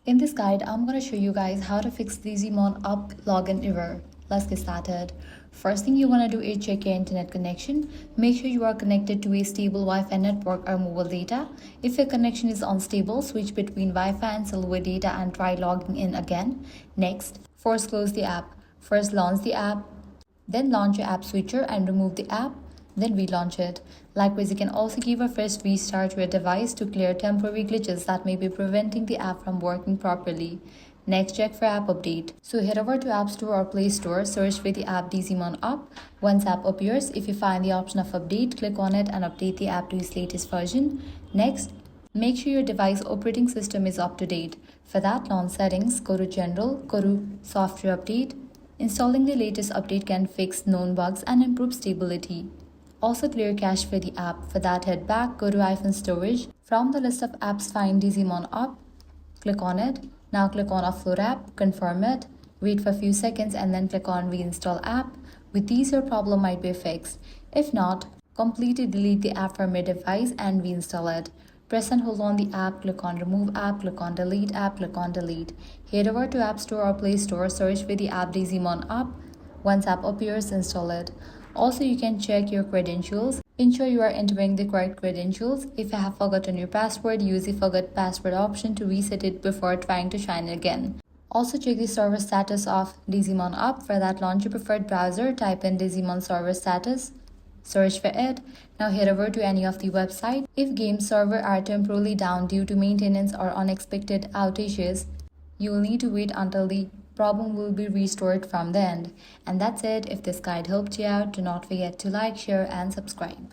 In this guide, I'm going to show you guys how to fix Digimon Up login error. Let's get started. First thing you want to do is check your internet connection. Make sure you are connected to a stable Wi-Fi network or mobile data. If your connection is unstable, switch between Wi-Fi and cellular data and try logging in again. Next, force close the app. First launch the app, then launch your app switcher and remove the app, then relaunch it. Likewise, you can also give a fresh restart to your device to clear temporary glitches that may be preventing the app from working properly. Next, check for app update. So head over to App Store or Play Store, search for the app Digimon Up. Once app appears, if you find the option of update, click on it and update the app to its latest version. Next, make sure your device operating system is up to date. For that, launch settings, go to General, go to Software Update. Installing the latest update can fix known bugs and improve stability. Also clear cache for the app. For that, head back, go to iPhone storage. From the list of apps, find Digimon Up. Click on it. Now click on Offload app, confirm it. Wait for a few seconds and then click on Reinstall app. With these, your problem might be fixed. If not, completely delete the app from your device and reinstall it. Press and hold on the app, click on Remove app, click on Delete app, click on Delete. Head over to App Store or Play Store, search for the app Digimon Up. Once app appears, install it. Also, you can check your credentials. Ensure you are entering the correct credentials. If you have forgotten your password, use the Forget Password option to reset it before trying to sign in again. Also, check the server status of Digimon Up. For that, launch your preferred browser, type in Digimon server status, search for it. Now head over to any of the websites. If game server are temporarily down due to maintenance or unexpected outages, you will need to wait until the problem will be restored from the end. And that's it. If this guide helped you out, do not forget to like, share and subscribe.